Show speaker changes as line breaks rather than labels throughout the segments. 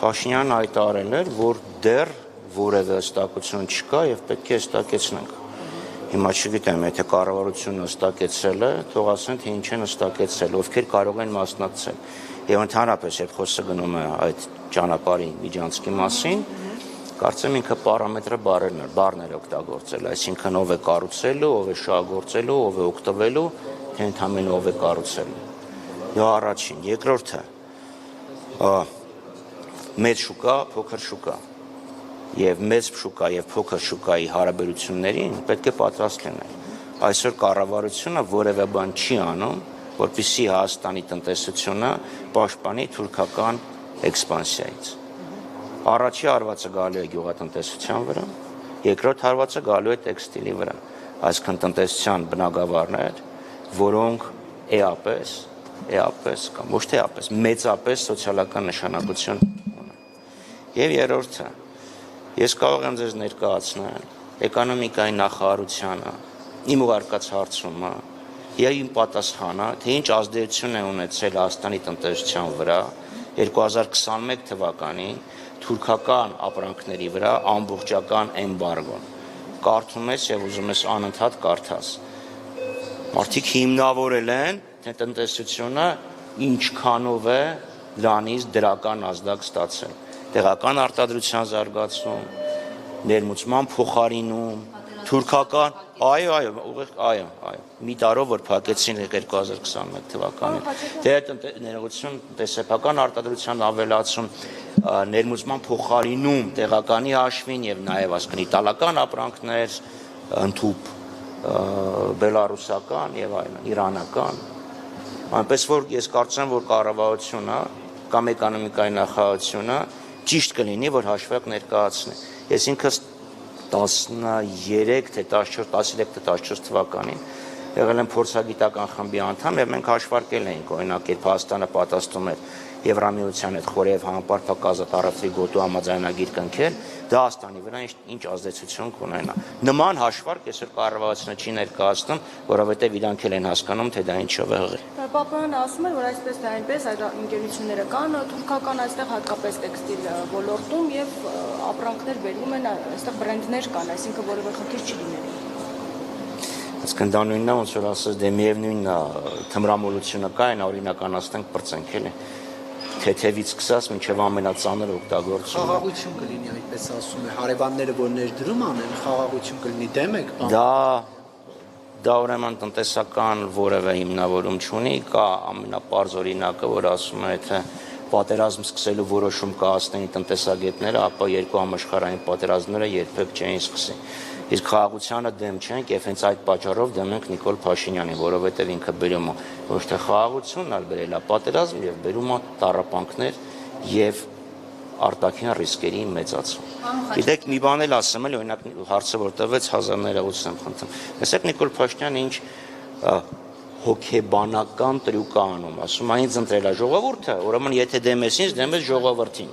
Փաշինյանն հայտարարել էր, որ դեռ որևէ հստակություն չկա եւ պետք է հստակեցնենք։ Հիմա չգիտեմ, եթե կառավարությունը հստակեցրել է, թող ասեն, թե ինչ են հստակեցրել, ովքեր կարող են մասնակցել։ Եվ ընդհանրապես, երբ խոսքը գնում է այդ ճանապարհի միջանցքի մասին, կարծեմ ինքը պարամետրը բառներ օգտագործել, այսինքն ով է կառուցելու, ով է շահագործելու, ով է օգտվելու, թե ընդհանրապես ով է կառուցելու։ Դա առաջին, երկրորդը մեծ շուկա, փոքր շուկա եւ մեծ շուկա եւ փոքր շուկայի հարաբերություններին պետք է պատրաստ լինել։ Այսօր կառավարությունը որևէ բան չի անում, որպեսզի Հայաստանի տնտեսությունը պաշտպանի թուրքական էքսպանսիայից։ Առաջի հարվածը գալու է գյուղատնտեսության վրա, երկրորդ հարվածը գալու է տեքստիլի վրա, այսինքն տնտեսության բնագավառներ, որոնք էապես կամ ոչ թե էապես, մեծապես սոցիալական նշանակություն ունեն։ Եվ երրորդը, ես կարող եմ ձեզ ներկայացնել էկոնոմիկայի նախարարությանը, իմ ուղարկած հարցումը եւ իմ պատասխանը, թե ինչ ազդեցություն է ունեցել Հայաստանի տնտեսության վրա 2021 թվականի թուրքական ապրանքների վրա ամբողջական էմբարգոն։ Կարդում ես եւ ուզում ես անընդհատ կարդաս։ Մարդիկ հիմնավորել են, թե տնտեսությունը ինչքանով է դրանից դրական ազդակ ստացել։ Տեղական արտադրության զարգացում, ներմուծման փոխարինում, թուրքական, այո, մի տարով որ փակեցին 2021 թվականին, ներողություն, տեսեփական արտադրության ավելացում, ներմուծման փոխարինում տեղականի հաշվին եւ նաեւ ասկն իտալական ապրանքներ, ընդհուպ բելարուսական եւ այլն, իրանական, այնպես որ ես կարծեմ, որ կառավարությունը կամ էկոնոմիկայի նախարարությունը ճիշտ կլինի, որ հաշվարկ ներկայացնի։ Ես ինքս 13 թե 14 թվականին եղել եմ փորձագիտական խմբի անդամ եւ մենք հաշվարկել էինք, օրինակ, երբ Հայաստանը պատասխանում էր Եվրամիության հետ խորհրդի համապարփակ ազատ առևտրի գոտու համաձայնագիր կնքել, դա Հայաստանի վրա ինչ ազդեցություն կունենա։ Նման հաշվարկ այսօր կառավարությունը չի ներկայացնում, որովհետեւ իրանք էլ են հասկանում, թե դա ինչով է եղել։
Պապոյանը ասում էր, որ այսպես թե այնպես այդ ընկերությունները կան, թուրքական այստեղ հատկապես տեքստիլ ոլորտում եւ ապրանքներ բերվում են, այստեղ բրենդներ կան, այսինքն որևէ խնդիր չի լինելու։
Այսինքն դա նույնն է, ոնց որ ասես, դե միևնույնն է, թմրամոլությունը կա, այն օրինականացնենք, բրցենք, էլի։ Թեթևից սկսած մինչև ամենածանր օգտագործումը։
Խաղաղություն կլինի, այդպես ասում է, հարևանները որ ներդրում անեն, խաղաղություն կլինի, դեմ եք բան։
Դա ուրեմն տնտեսական որևէ հիմնավորում չունի, կա ամենապարզ օրինակը, որ ասում է, թե պատերազմ սկսելու որոշում կայացնեին տնտեսագետները, ապա երկու համաշխարհային պատերազմները երբեք չէին սկսի։ Իսկ խաղաղությանը դեմ չենք եւ հենց այդ պատճառով դեմ ենք Նիկոլ Փաշինյանին, որովհետեւ ինքը բերում է ոչ թե խաղաղությունն, այլ բերել է պատերազմ եւ բերում է տառապանքներ եւ արտաքին ռիսկերի մեծացում։ Գիտեք, մի բան էլ ասեմ, օրինակ հարցը որ տվեց 1000-ից եմ խնդրում։ Տեսեք Նիկոլ Փաշինյանը ինչ հոգեբանական տրյուկ անում, ասում է ինձ ընտրել է ժողովուրդը, ուրեմն եթե դեմ ես ինձ, դեմ ես ժողովրդին։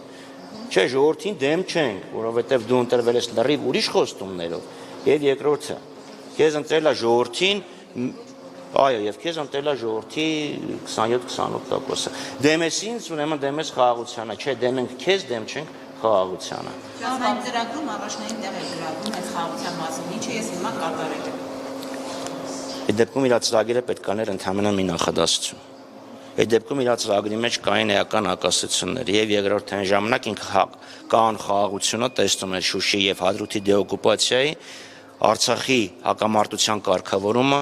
Չէ, ժողովրդին դեմ չենք, որովհետեւ դու ընտրվել ես լրիվ ուրիշ խոստումներով։ Եվ երկրորդը, քեզ ընտրել է ժողովրդին, այո, եւ քեզ ընտրել է ժողովրդի 27-28%-ը։ Դեմ ես ինձ, ուրեմն դեմ ես խաղաղությանը, չէ, դեմ ենք քեզ, դեմ չենք խաղաղությանը։
Այդ ծրագրում առաջնային տեղ է գրավում այս խաղաղության մասին, ինչը ես հիմա կատարել եմ։
Այդ դեպքում իր ծրագիրը պետք է ներ ընդհանրապես մի նախադասություն։ Այդ դեպքում իր ծրագրի մեջ կային էական հակասություններ եւ երկրորդային ժամանակ ինքը կան խաղաղությունը տեսնում է Շուշի եւ Հադրութի դեօկուպացիայի Արցախի հակամարտության կարգավորումը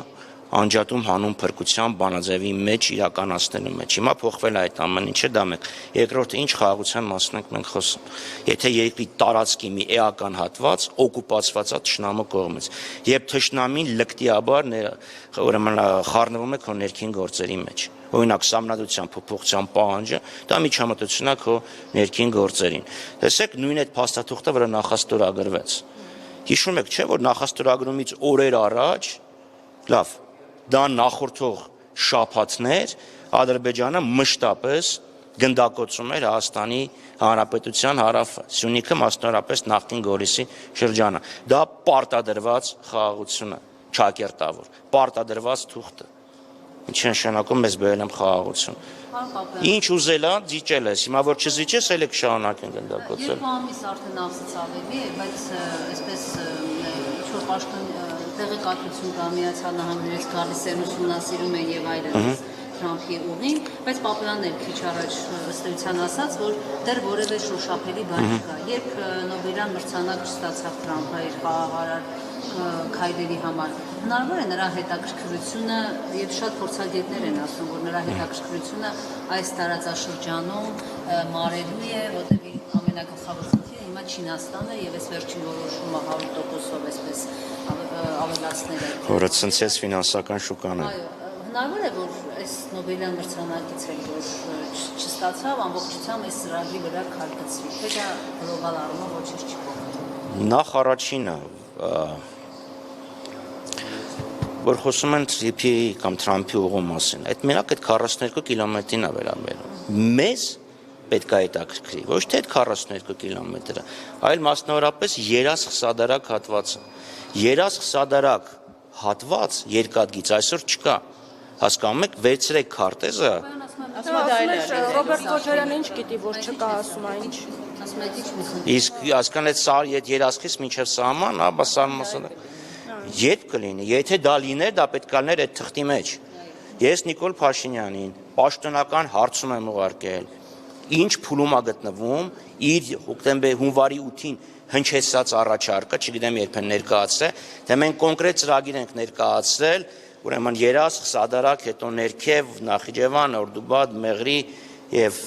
անջատում հանուն փրկության բանաձևի մեջ իրականացնելու մեջ։ Հիմա փոխվել է այդ ամեն ինչը, դա մեկ։ Երկրորդը ինչ խաղաղության մասին ենք խոսում։ Եթե երկրի տարածքի մի էական հատված օկուպացված է թշնամու կողմից, եւ թշնամին լկտիաբար ուրեմն խառնվում է քո ներքին գործերի մեջ։ Օրինակ սահմանադրության փոփոխության պահանջը, դա միջամտություն է քո ներքին գործերին։ Տեսեք, նույն այդ փաստաթուղթը, որը նախաստորագրվեց։ Հիշում եք, չէ՞, որ նախաստորագրումից օրեր առաջ, լավ, դա նախորդող շաբաթներ Ադրբեջանը մշտապես գնդակոծում էր Հայաստանի Հանրապետության հարավը, Սյունիքը մասնավորապես նախկին Գորիսի շրջանը։ Դա պարտադրված խաղաղություն է, ճակերտավոր, պարտադրված թուղթ է։ Ինչի նշանակում ես բերել եմ խաղաղություն։ Ինչ ուզելա, ձիճել ես, հիմա որ չզիջես, էլ է կշարունակեն գնդակոծել։
Երկու ամիս արդեն ասից ավելի է, բայց այսպես ինչ-որ պաշտոն տեղեկատվություն կա Միացյալ Նահանգներից գալիս են ուսումնասիրում են եւ այլն Թրամփի ուղին, բայց Պապյանն էլ քիչ առաջ ըստ էության ասաց, որ դեռ որևէ շոշափելի բան չկա։ Երբ Նոբելյան մրցանակ չստացավ Թրամփը իր խաղաղարար քայլերի համար, հնարավոր է նրա հետաքրքրությունը եւ շատ փորձագետներ են ասում, որ նրա հետաքրքրությունը այս տարածաշրջանում մարելու է, որտեղ ամենագլխավոր խնդիրը հիմա Չինաստանը եւ այս վերջին որոշումը 100%-ով այսպես ավելացնել է։
Որը ցնցեց ֆինանսական շուկան է։
Այո, հնարավոր է, որ այս Նոբելյան մրցանակից էլ որ չստացավ, ամբողջությամբ այս ծրագրի վրա քարկացվի, թե դա գլոբալ առումով ոչինչ չի փոխել։
Նախ առաջինը որ խոսում են Թրիփի կամ Թրամփի ուղու մասին, այդ մենակ այդ 42 կիլոմետրին է վերաբերում։ Մեզ պետք է հետաքրքրի, ոչ թե այդ 42 կիլոմետրը, այլ մասնավորապես երաս-խսադարակ հատվածը։ Երաս-խսադարակ հատված երկաթգիծ այսօր չկա։ Հասկանում եք, վերցրեք քարտեզը։
Ռոբերտ Քոչարյանը ինչ գիտի, որ չկա, ասում է ինչ։
Ասում եք ինչ մի խնդիր։
Իսկ ասկան այդ երասխից մինչև սահման, բասարմասը երբ կլինի, եթե դա լիներ, դա պետք է լիներ այդ թղթի մեջ։ Ես Նիկոլ Փաշինյանին պաշտոնական հարցում եմ ուղարկել, ինչ փուլում է գտնվում իր հունվարի 8-ին հնչեցած առաջարկը, չգիտեմ երբ են ներկայացրել, թե մենք կոնկրետ ծրագիր ենք ներկայացրել, ուրեմն երաս-խսադարակ, հետո ներքև, Նախիջևան, Օրդուբադ, Մեղրի եւ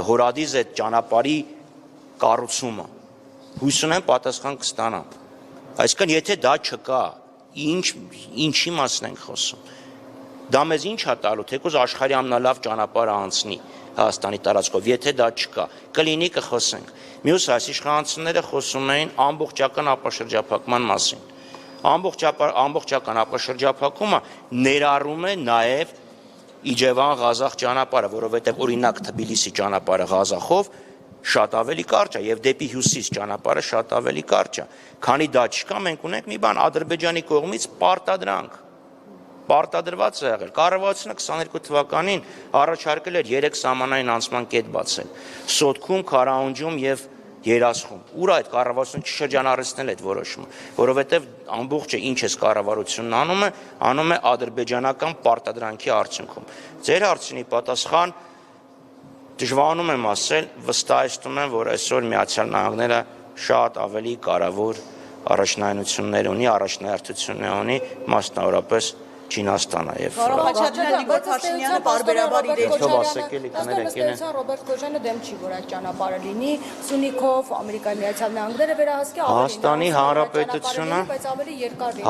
Հորադիզ այդ ճանապարհի կառուցումը։ Հույս ունեմ պատասխան կստանամ։ Այսինքն եթե դա չկա, ինչի մասին ենք խոսում։ Դա մեզ ինչ է տալու, թեկուզ աշխարհի ամենալավ ճանապարհը անցնի Հայաստանի տարածքով, եթե դա չկա, կլինի կխոսենք։ Մյուս այս իշխանությունները խոսում էին ամբողջական ապաշրջափակման մասին։ Ամբողջական ապաշրջափակումը ներառում է նաև Իջևան-Ղազախ ճանապարհը, որովհետև օրինակ Թբիլիսի ճանապարհը Ղազախով շատ ավելի կարճ է եւ դեպի հյուսիս ճանապարհը շատ ավելի կարճ է։ Քանի դա չկա, մենք ունենք մի բան Ադրբեջանի կողմից պարտադրված է եղել։ Կառավարությունը 22 թվականին առաջարկել էր 3 սահմանային անցման կետ բացել։ Սոտքում, Քարաունջում եւ Երասխում։ Ուր այդ կառավարությունը չշրջանառեցնել այդ որոշումը, որովհետեւ ամբողջը ինչ էս կառավարությունն անում է ադրբեջանական պարտադրանքի արդյունքում։ Ձեր հարցինի պատասխան դժվարանում եմ ասել, վստահեցնում եմ, որ այսօր Միացյալ Նահանգները շատ ավելի կարևոր առաջնահերթություններ ունի, առաջնահերթություններ ունի, մասնավորապես Չինաստանը եւ
Ռոբերտ Քոչարյանը դեմ չի, որ այդ ճանապարհը լինի, Սյունիքով, Ամերիկայի Միացյալ Նահանգները վերահսկի
Հայաստանի Հանրապետությունը,
բայց ավելի երկար լինի։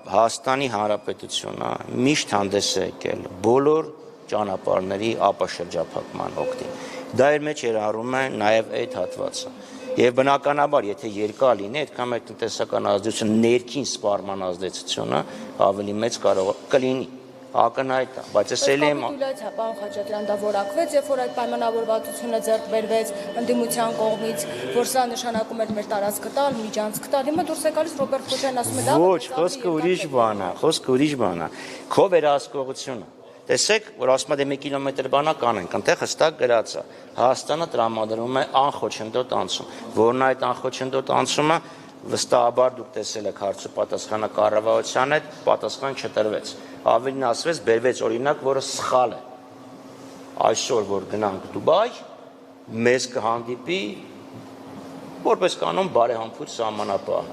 Հայաստանի Հանրապետությունը միշտ հանդես է եկել բոլոր ճանապարհների ապաշրջափակման օգտին։ Դա իր մեջ երարում է նաև այդ հատվածը։ Եվ բնականաբար, եթե երկար լինի, այդքան այդ տնտեսական ազդեցությունը, ներքին սպառման ազդեցությունը ավելի մեծ կարող կլինի։ Ակնհայտ է, բայց ես էլի եմ
Պարոն Խաչատրյան, դա որակվեց, երբ որ այդ պայմանավորվածությունը ձեռք բերվեց ընդդիմության կողմից, որ սա նշանակում էր մեր տարածքը տալ, միջանցք տալ, հիմա դուրս է գալիս Ռոբերտ Քոչարյանն ասում է դա։
Ոչ, խոսքը ուրիշ բան է, Քո վերահսկողությունը։ Տեսեք, որ ասում է 1 կիլոմետր բանա կանենք, այնտեղ հստակ գրած է, Հայաստանը տրամադրում է անխոչնդոտ անցում, որն այդ անխոչնդոտ անցումը վստահաբար դուք տեսել եք հարցը պատասխանը կառավարության հետ, պատասխան չտրվեց։ Ավելին ասվեց, բերվեց օրինակ, որը սխալ է։ Այսօր որ գնանք Դուբայ, մեզ կհանդիպի որպես կանոն բարեհամբույր սահմանապահ,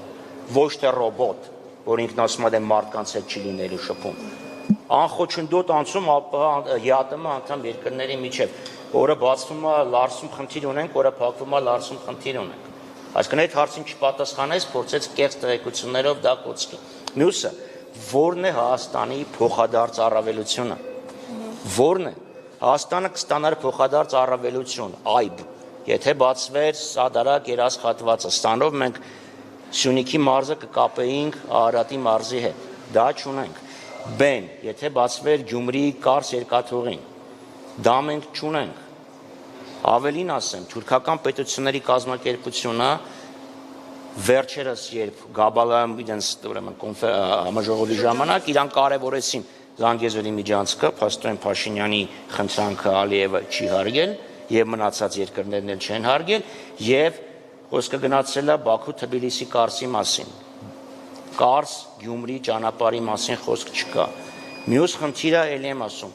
ոչ թե ռոբոտ, որ ինքն ասում է մարդկանց հետ չի լինելու շփում։ Անխոչնդոտ անցում ՀԱՏՄ անդամ երկրների միջև, որը բացվում է Լարսում խնդիր ունենք, որը փակվում է Լարսում խնդիր ունենք։ Այսինքն այդ հարցին չպատասխանեց, փորձեց կեղծ տեղեկություններով դա կոծկի։ Մյուսը, որն է Հայաստանի փոխադարձ առավելությունը։ Որն է։ Հայաստանը կստանար փոխադարձ առավելություն, այբ, եթե բացվեր Սադարակ երաշխատվածը, ստանով մենք Սյունիքի մարզը կկապեինք Արարատի մարզի հետ։ Դա չունենք։ Բեն, եթե բացվեր Գյումրի Կարս երկաթուղին, դա մենք չունենք։ Ավելին ասեմ, թուրքական պետությունների կազմակերպությունը վերջերս երբ Գաբալայում իրենց ուրեմն համաժողովի ժամանակ իրան կարևորեցին Զանգեզուրի միջանցքը Փաստորեն Փաշինյանի խնդրանքը Ալիևը չի հարգել եւ մնացած երկրներն էլ չեն հարգել եւ խոսքը գնացել է Բաքու-Թբիլիսի կառսի մասին։ Կարս Գյումրի ճանապարհի մասին խոսք չկա։ Մյուս խնդիրը ել եմ ասում,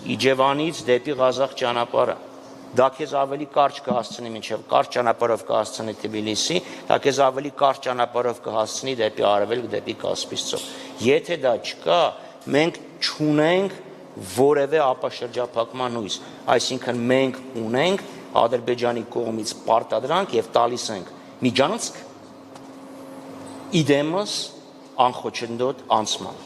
Իջևանից դեպի Ղազախ ճանապարհը։ Դա քեզ ավելի կարճ կհասցնի մինչև կարճ ճանապարհով կհասցնի Թբիլիսի, դա քեզ ավելի կարճ ճանապարհով կհասցնի դեպի Արևելք, դեպի Կասպից ծով։ Եթե դա չկա, մենք չունենք որևէ ապաշրջափակման հույս, այսինքն մենք ունենք Ադրբեջանի կողմից պարտադրանք եւ տալիս ենք միջանցք իդեմս անխոչնդոտ անցման։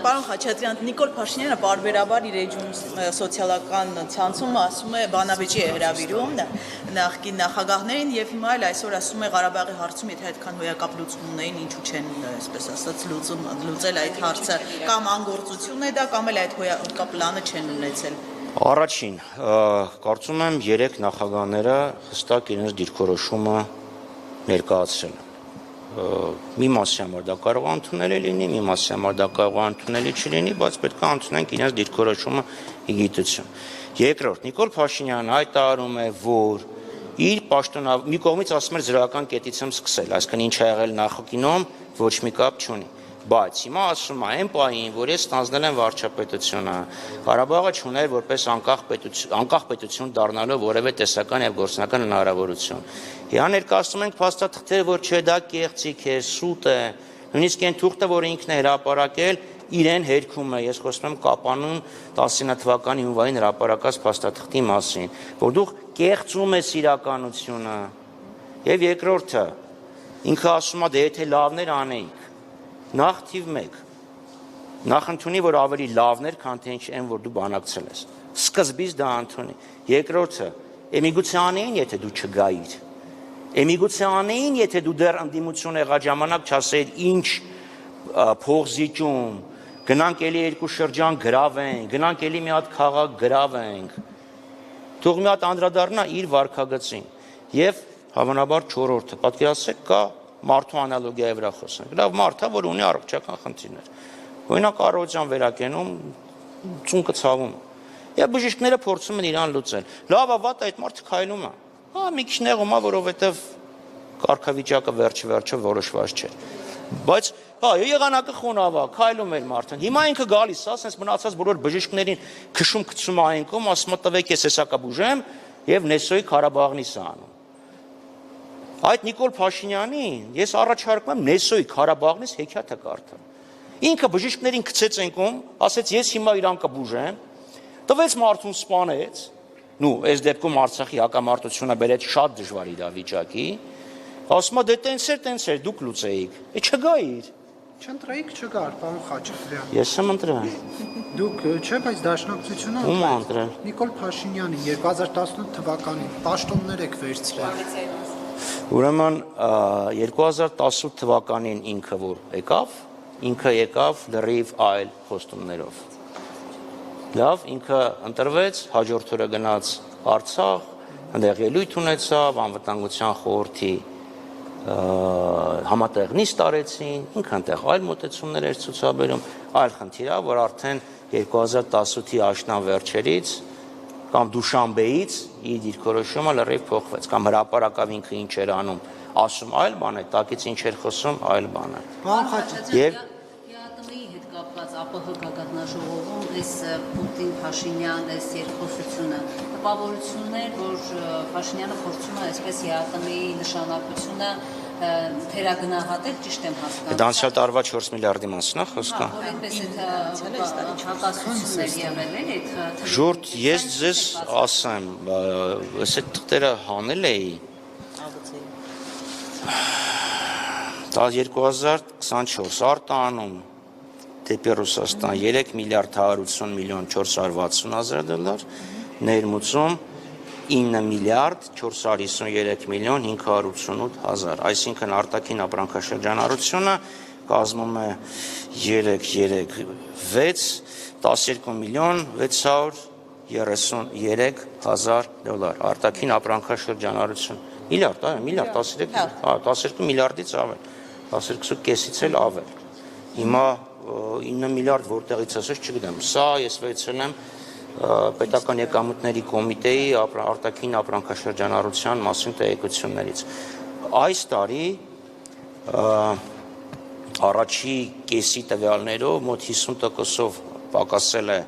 Պարոն Խաչատրյան, Նիկոլ Փաշինյանը բարբերաբար իր էջում սոցիալական ցանցում ասում է բանավեճի է հրավիրում նախկին նախագահներին եւ հիմա էլ այսօր ասում է Ղարաբաղի հարցում եթե այդքան հոյակապ լուծում ունեին ինչու չեն այսպես ասած լուծել այդ հարցը կամ անգործություն է դա կամ էլ այդ հոյակապ պլանը չեն ունեցել։
Առաջին, կարծում եմ 3 նախագահները հստակ իրենց դիրքորոշումը ներկայացրել մի մասի համար դա կարող է ընդունելի լինի, մի մասի համար դա կարող է ընդունելի չլինի, բայց պետք է ընդունենք իրենց դիրքորոշումը գիտություն։ Երկրորդ, Նիկոլ Փաշինյանը հայտարարում է, որ իր պաշտոնավ մի կողմից ասում էր զրոյական կետից եմ սկսել, այսինքն ինչ ա եղել նախկինում ոչ մի կապ չունի, բայց հիմա ասում է այն պահին, որ ես ստանձնել եմ վարչապետությունը, Ղարաբաղը չուներ որպես անկախ պետություն դառնալու որևէ տեսական եւ գործնական հնարավորություն։ Հիմա ներկայացնում ենք փաստաթղթեր, որ չէ դա կեղծիք է, սուտ է, նույնիսկ այն թուղթը, որ ինքն է հրապարակել, իրեն հերքում է, ես խոսում եմ Կապանուն 19 թվականի հունվարին հրապարակած փաստաթղթի մասին, որ դուք կեղծում ես իրականությունը։ Եվ երկրորդը, ինքը ասում է, դե եթե լավներ անեիք, նախ թիվ 1, նախ ընդունի, որ ավելի լավներ, քան թե ինչ են, որ դու բանակցել ես։ Սկզբից դա ընդունի։ Երկրորդը, միգուցե անեին, եթե դու չգայիր։ Միգուցե անեին, եթե դու դեռ ընդդիմություն եղած ժամանակ չասեիր ինչ փողզիջում, գնանք էլի 2 շրջան գրավենք, գնանք էլի մի հատ քաղաք գրավենք։ Թող մի հատ անդրադառնա իր վարքագծին։ Եվ հավանաբար 4-րդը, պատկերացրեք, կա մարդու անալոգիայի վրա խոսենք։ Լավ մարդ է, որ ունի առողջական խնդիրներ։ Օրինակ առողջության վերակենում ծունկը ցավում է։ Եվ բժիշկները փորձում են իրան լուծել։ Լավ է, վատ այդ մարդը քայլում է։ Մի քիչ նեղում է, որովհետև կարգավիճակը վերջ-վերջը որոշված չէ։ Բայց եղանակը խոնավ է, քայլում էր մարդը։ Հիմա ինքը գալիս է, ասես մնացած բոլոր բժիշկներին քշում այն կողմ, ասում է տվեք ես հեսա կբուժեմ եւ Նեսոյի Ղարաբաղնից է անում։ Այդ Նիկոլ Փաշինյանին ես առաջարկում եմ Նեսոյի Ղարաբաղնից հեքիաթը կարդալ։ Ինքը բժիշկներին գցեց այն կողմ, ասեց ես հիմա իրան կբուժեմ, տվեց մարդուն սպանեց, այս դեպքում Արցախի հակամարտությունը բերեց շատ դժվար իրավիճակի, ասում է դե տենց էր, դուք լուծեիք, չգայիր։
Չընտրեիք չգար, պարոն Խաչատրյան։
Ես եմ ընտրել։
Դուք չէ, բայց Դաշնակցությունը
Ում ա ընտրել։
Նիկոլ Փաշինյանին 2018 թվականին պաշտոններ եք վերցրել։
Ուրեմն 2018 թվականին ինքը որ եկավ լրիվ այլ խոստումներով։ Լավ, ինքը ընտրվեց, հաջորդ օրը գնաց Արցախ, այնտեղ ելույթ ունեցավ, անվտանգության խորհրդի համատեղ նիստ արեցին, ինքը այնտեղ այլ մոտեցումներ էր ցուցաբերում, այլ խնդիր է, որ արդեն 2018-ի աշնան վերջերից կամ Դուշանբեից իր դիրքորոշումը լրիվ փոխվեց, կամ հրապարակավ ինքը ինչ էր անում, ասում այլ բան է, տակից ինչ էր խոսում, այլ բան է։ Եվ
ՀԱՏՄ-ի հետ կապված ԱՊՀ գագաթնաժողովում այս Պուտին-Փաշինյան այս երկխոսությունը տպավորություններ, որ Փաշինյանը փորձում է այսպես ՀԱՏՄ-ի նշանակությունը թերագնահատել, ճիշտ եմ հասկանում։
Դա անցյալ տարվա 4 միլիարդի մասին է խոսքը։
Որպես հակասություններ եղել են այդ
Ժորդ, ես ձեզ ասեմ, այս թղթերը հանել էի 2024 արտանում դեպի Ռուսաստան 3 միլիարդ 180 միլիոն 460 հազար դոլար, ներմուծում 9 միլիարդ 453 միլիոն 588 հազար, այսինքն արտաքին ապրանքաշրջանառությունը կազմում է 336 12 միլիոն 633 հազար դոլար, արտաքին ապրանքաշրջանառություն, միլիարդ, 12 միլիարդից ավել, 12 կեսից էլ ավել, Հիմա 9 միլիարդ որտեղից ասես չգիտեմ։ Սա ես վերցրել եմ պետական եկամուտների կոմիտեի արտաքին ապրանքաշրջանառության մասին տեղեկություններից։ Այս տարի առաջի կեսի տվյալներով մոտ 50%-ով պակասել է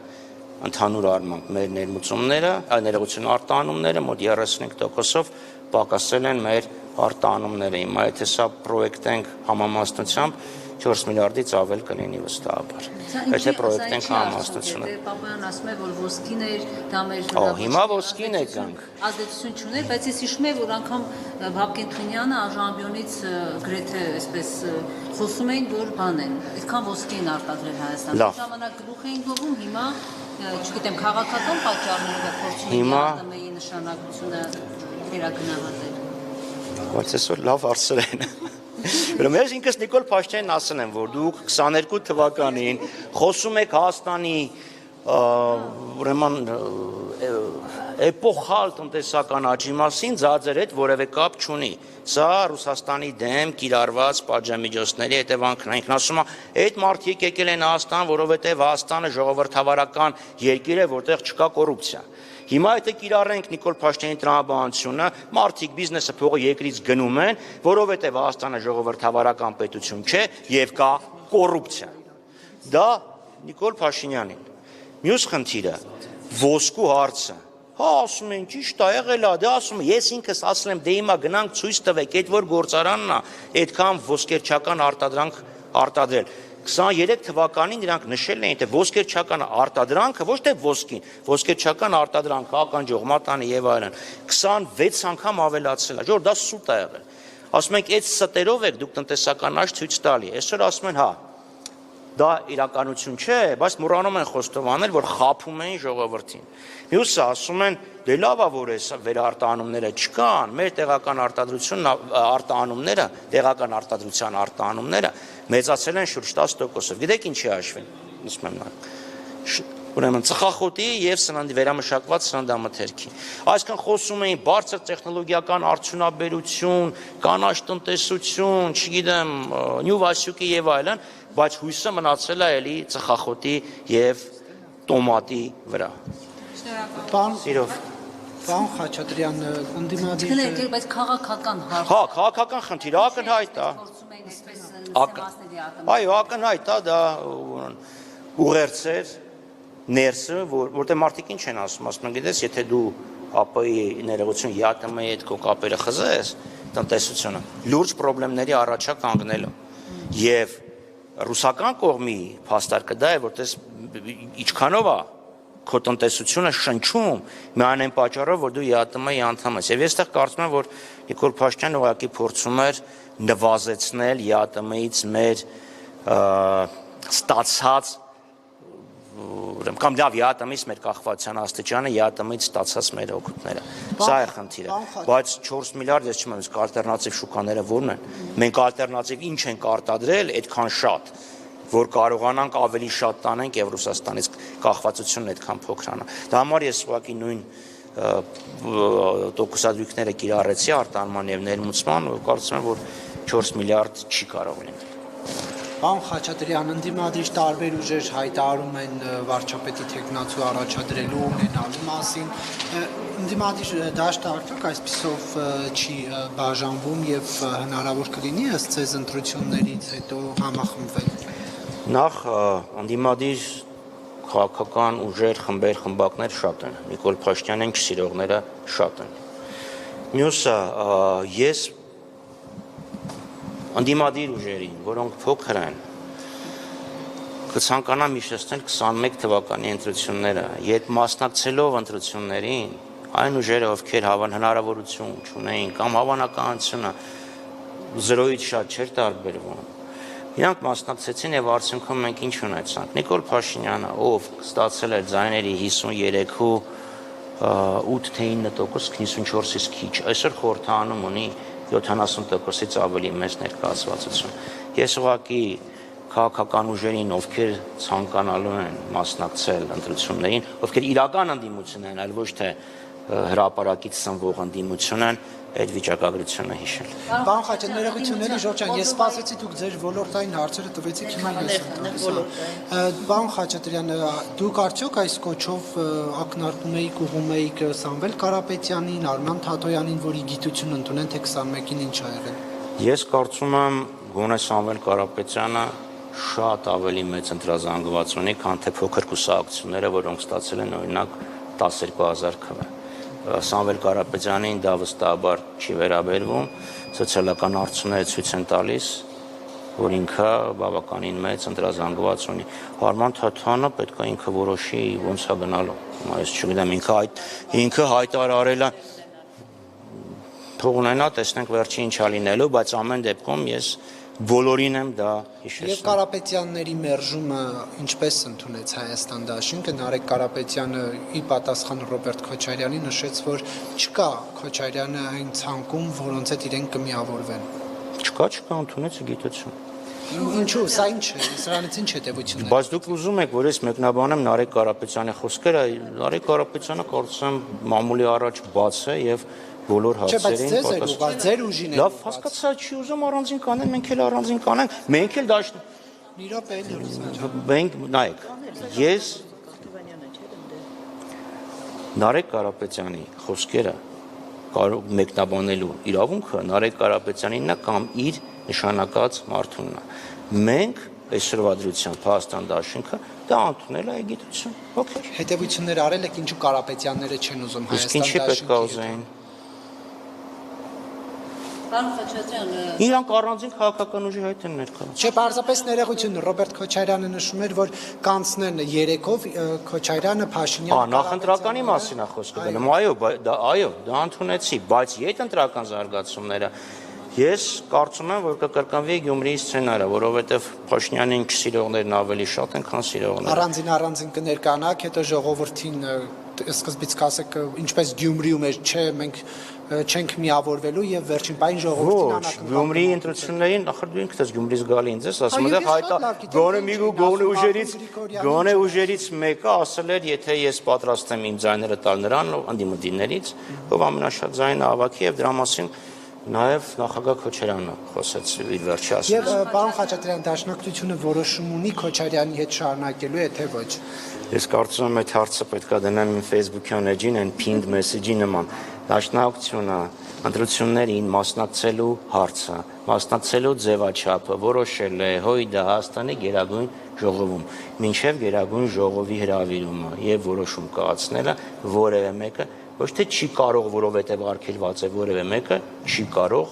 ընդհանուր առմամբ մեր ներմուծումները, ներողություն արտահանումները, մոտ 35%-ով պակասել են մեր արտահանումները։ Հիմա եթե սա պրոյեկտենք համամասնությամբ 4 միլիարդից ավել կլինի վստահաբար։ Եթե պրոյեկտենք համամասնությունը։
Պապայան ասում է, որ ոսկին էր, դա մեր
հիմա ոսկին է գանք։
Ազդեցություն չուներ, բայց ես հիշում եմ, որ անգամ Բաբկեն Թունյանը Աժամբյոնից գրեթե այսպես խոսում էին, որ բան են, այդքան ոսկի են արտադրել Հայաստանը։ Ժամանակ գլուխ էին գովում, հիմա չգիտեմ, քաղաքական պատճառները փորձում են ԱՏՄ-ի նշանակությունը վերագնահատել։
Բայց այսօր լավ հարցեր են։ Ուրեմն ես ինքս Նիկոլ Փաշինյանին ասել եմ, որ դուք 22 թվականին խոսում եք Հայաստանի ուրեմն էպոխալ տնտեսական աճի մասին, ձեր հետ որևէ կապ չունի։ Սա Ռուսաստանի դեմ կիրառված պատժամիջոցների հետևանքն է։ Ինքն ասում է, այդ մարդիկ եկել են Հայաստան, որովհետև Հայաստանը ժողովրդավարական երկիր է, որտեղ չկա կոռուպցիա։ Հիմա եթե կիրառենք Նիկոլ Փաշինյանի տրամաբանությունը, մարդիկ բիզնեսը փողը երկրից գնում են, որովհետև Հայաստանը ժողովրդավարական պետություն չէ եւ կա կոռուպցիա։ Դա Նիկոլ Փաշինյանին։ Մյուս խնդիրը ոսկու հարցը։ Հա ասում են ճիշտ է եղել է, դա ասում եմ, ես ինքս ասել եմ, դե հիմա գնանք ցույց տվեք, այդ որ գործարանն է, այդքան ոսկերչական արտադրանք արտադրել։ 23 թվականին նրանք նշել էին, թե ոսկերչական արտադրանքը, ոչ թե ոսկին, ոսկերչական արտադրանքը, ականջող, մատանի եւ այլն, 26 անգամ ավելացել է, դա սուտ է եղել։ Ասում ենք, այդ ստերով եք դուք տնտեսական աճ ցույց տալի։ Այսօր ասում են, հա, դա իրականություն չէ, բայց մոռանում են խոստովանել, որ խաբում էին ժողովրդին։ Մյուսը ասում են, դե լավ է, որ այս վերարտահանումները չկան, մեր տեղական արտահանումները, տեղական արտադրության արտահանումները մեծացել են շուրջ 10%-ով։ Գիտեք ինչի հաշվին։ Ուրեմն ծխախոտի եւ սննդի վերամշակված սննդամթերքի։ Այսինքն խոսում էին բարձր տեխնոլոգիական արդյունաբերություն, կանաչ տնտեսություն, չգիտեմ, նյու վասյուկի եւ այլն, բայց հույսը մնացել է էլի ծխախոտի եւ տոմատի վրա։ Շնորհակալ։
Պարոն Խաչատրյան, ընդդիմադիր
բայց քաղաքական հարց։
Հա, քաղաքական խնդիր ակնհայտ է։ Այո, ակնհայտ է, դա ուղերձեր ներսը, որտեղ մարդիկ ինչ են ասում, ասում են, գիտես, եթե դու ԱՊ-ի ներողություն ԵԱՏՄ-ի հետ քո կապերը խզես, տնտեսությունը լուրջ խնդիրների առաջ է կանգնելու։ Եվ ռուսական կողմի փաստարկը դա է, որտեղ ինչքանով է քո տնտեսությունը շնչում միայն այն պատճառով, որ դու ԵԱՏՄ-ի անդամ ես։ Եվ ես այդտեղ կարծում եմ, որ Նիկոլ Փաշինյանը ուղղակի փորձում էր նվազեցնել ԵԱՏՄ-ից մեր ստացած կամ լավ ԵԱՏՄ-ից մեր կախվածության աստիճանը, ԵԱՏՄ-ից ստացած մեր օգուտները։ Սա է խնդիրը։ Բայց 4 միլիարդ ես չեմ ասում, ալտերնատիվ շուկաները ո՞րն են։ Մենք ալտերնատիվ ինչ ենք արտադրել, այդքան շատ, որ կարողանանք ավելի շատ տանենք եւ Ռուսաստանից կախվածությունն այդքան փոքրանա։ Դա համար ես ուղղակի նույն տոկոսադրույքները կիրառեցի արտահանման եւ ներմուծման, ու կարծում եմ, որ 4 միլիարդ չի կարող լինել։
Պարոն Խաչատրյան, ընդդիմադիր տարբեր ուժեր հայտարարում են վարչապետի թեկնածու առաջադրելու ունենալու մասին։ Ընդդիմադիր դաշտը արդյոք այսպիսով չի բաժանվում եւ հնարավոր կլինի ըստ ձեզ ընտրություններից հետո համախմբվել։
Նախ ընդդիմադիր քաղաքական ուժեր, խմբեր, խմբակներ շատ են։ Նիկոլ Փաշինյանին չսիրողները շատ են։ Մյուսը ես ընդդիմադիր ուժերին, որոնք փոքր են, կցանկանամ հիշեցնել 21 թվականի ընտրությունները, երբ մասնակցելով ընտրություններին, այն ուժերը, ովքեր հնարավորություն չունեին կամ հավանականությունը 0-ից շատ չէր տարբերվում, իրանք մասնակցեցին եւ արդյունքում մենք ինչ ունեցանք։ Նիկոլ Փաշինյանը, ով ստացել էր ձայների 53-ու 8 թե 9%, 54-ից քիչ, այսօր խորհրդանում ունի 70%-ից ավելի մեծ ներկայացվածություն։ Ես ուղղակի քաղաքական ուժերին, ովքեր ցանկանալու են մասնակցել ընտրություններին, ովքեր իրական ընդդիմություն են, այլ ոչ թե հրապարակից սնվող ընդդիմություն են այդ վիճակագրությունը հիշել։
Պարոն Խաչատրյան, ներողությունների Ժորժ ջան, ես սպասեցի դուք ձեր ոլորտային հարցերը տվեցիք, հիմա ես եմ։ Պարոն Խաչատրյան, դուք արդյոք այս կոչով ակնարկում եք, ուղղում եք Սամվել Կարապետյանին, Արման Թաթոյանին, որի գիտություն ընդունեն, թե 21-ին ինչ ա եղել։
Ես կարծում եմ, գոնե Սամվել Կարապետյանը շատ ավելի մեծ ընտրազանգված ունի, քան թե փոքր կուսակցությունները, որոնք ստացել են օրինակ 12000 քվ։ Սամվել Կարապետյանին դա վստահաբար չի վերաբերվում, սոցիալական արդյունքները ցույց են տալիս, որ ինքը բավականին մեծ ընտրազանգված ունի։ Արման Թաթյանը պետք է ինքը որոշի ոնց է գնալու։ Ես չգիտեմ, ինքը հայտարարել է, թող ունենա, տեսնենք վերջի ինչ ա լինելու, բայց ամեն դեպքում ես բոլորին եմ դա հիշեցնում։
Եվ Կարապետյանների մերժումը ինչպես ընդունեց Հայաստան դաշինքը, Նարեկ Կարապետյանը ի պատասխան Ռոբերտ Քոչարյանի նշեց, որ չկա Քոչարյանը այն ցանկում, որոնց հետ իրենք կմիավորվեն։
Չկա, ընդունեց գիտություն։
Ինչու, սա ինչ է, սրանից ինչ հետևություն է։
Բայց դուք ուզում եք, որ ես մեկնաբանեմ Նարեկ Կարապետյանի խոսքերը, Նարեկ Կարապետյանը կարծում մամուլի առաջ բաց է եւ բոլոր հարցերին
պատասխան։ Ձեր ուժին է։
Լավ, հասկացա, չի ուզում առանձին կանեն, մենք էլ առանձին կանենք, մենք էլ դաշտ։
Մի րոպե էլի։
Մենք նայեք, ես Նարեկ Կարապետյանի խոսքերը կարող մեկնաբանելու իրավունքը Նարեկ Կարապետյանինն է կամ իր նշանակած մարդունն է։ Մենք այսօրվա դրությամբ Հայաստան դաշինքը դա ընդունել է գիտություն։ Okay։
Հետևություններ արել եք, ինչու Կարապետյանները չեն ուզում Հայաստան
դաշինքը։ Ինչի պետք է ուզեին։
Պարոն Խաչատրյան,
Իրանք առանձին քաղաքական ուժի հետ են ներկա։
Չէ, պարզապես ներողություն, Ռոբերտ Քոչարյանը նշում էր, որ կանցնեն երեքով Քոչարյանը, Փաշինյանը։
Նախընտրականի մասին է խոսքը գնում։ Այո, դա ընդունեցի, բայց յետընտրական զարգացումները ես կարծում եմ, որ կկրկնվի Գյումրիի սցենարը, որովհետև Փաշինյանին չսիրողներն ավելի շատ են, քան սիրողները։
Առանձին կներկանաք, հետո ժողովրդին սկզբից կասեք, ինչպես Գյումրիում էր, չէ, մենք չենք միավորվելու եւ վերջին պայն ժողովրդին անակնկալ։
Գյումրիի ընտրություններին նախ դու ինքդ ես Գյումրից գալի ինձ ես ասում գոնե ուժերից մեկը ասել էր, եթե ես պատրաստ եմ իմ ձայները տալ նրան անդիմադիրներից, ով ամենաշատ ձայնը հավաքի եւ դրա մասին Նաև նախագահ Քոչարյանը խոսեց իր վերջի ասելիքից։
Եվ պարոն Խաչատրյան, դաշնակցությունը որոշում ունի Քոչարյանի հետ շարունակելու է, թե ոչ։
Ես կարծում եմ այդ հարցը պետք է դնեմ իմ Facebook-յան էջին, այն pinned message-ի նման։ Դաշնակցությունը ընտրություններին մասնակցելու հարցը, մասնակցելու ձևաչափը որոշել է ՀՅԴ Հայաստանի Գերագույն ժողովում, մինչև Գերագույն ժողովի հրավիրումը եւ որոշում կայացնելը որևէ մեկը ոչ թե չի կարող, որովհետև արգելված է որևէ մեկը, չի կարող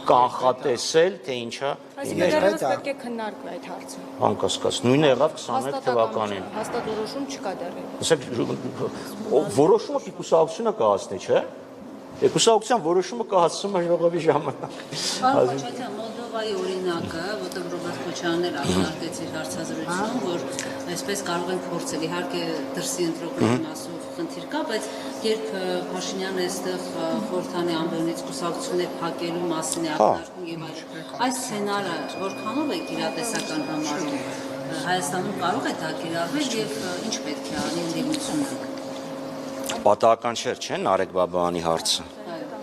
կանխատեսել, թե ինչա։
Այսինքն դեռևս պետք է քննարկվի այդ հարցը։
Անկասկած, նույնը եղավ 21 թվականին։
Հաստատ որոշում չկա դեռևս։
Ասեք, որոշումը կուսակցությունը կհասնի, չէ՞։ Կուսակցության որոշումը կհասնում է ժողովի ժամանակ։
Պարոն Խաչատրյան, Մոլդովայի օրինակը, որտեղ Ռոբերտ Քոչարյանն էր ակնարկեց իր հարցազրույցում, որ այսպես կարող են փորձել, իհարկե դրսի ընտրողների մասով խնդիր կա, բայց երբ Փաշինյանը այստեղ խորհրդանի ամբիոնից կուսակցություններ փակելու մասին է ակնարկում եւ այս սցենարը որքանով է իրատեսական համարում, Հայաստանում կարող է դա կիրառվել եւ ինչ պետք է անի ընդդիմությունը։
Պատահական չէ, Նարեկ Բաբայանի հարցը։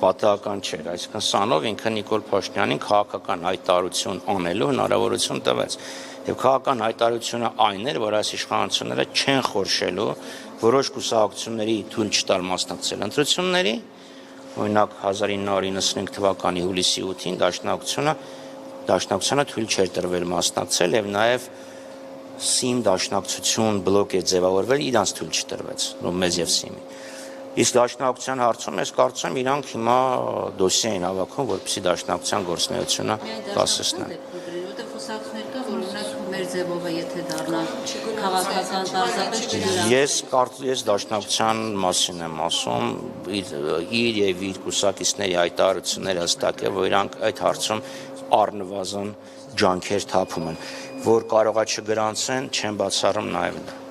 Պատահական չէր, այսինքն սանով ինքը Նիկոլ Փաշինյանին քաղաքական հայտարարություն անելու հնարավորություն տվեց։ Եվ քաղաքական հայտարարությունը այն էր, որ այս իշխանությունները չեն խորշելու որոշ կուսակցությունների թույլ չտալ մասնակցել ընտրությունների, օրինակ 1995 թվականի հուլիսի 8-ին դաշնակցությունը թույլ չէր տրվել մասնակցել եւ նաեւ Սիմ դաշնակցություն բլոկ է ձևավորվել, իրանց թույլ չտրվեց, մեզ եւ Սիմի։ Իսկ դաշնակցության հարցում ես կարծում եմ իրանք հիմա դոսիե են հավաքում, որպեսզի դաշնակցության գործունեությունը կասեցնեն։
Որտեղ խոսակցներ կա, որ օրինակ մեր ձևով է, եթե դառնա քաղաքական տարածապես
Ես դաշնակցության մասին եմ ասում, իր եւ իր կուսակիցների հայտարարությունները հստակ է, որ իրանք այդ հարցում առնվազն ջանքեր թափում են, որ կարողա չգրանցեն, չեն բացառում նաեւ դա։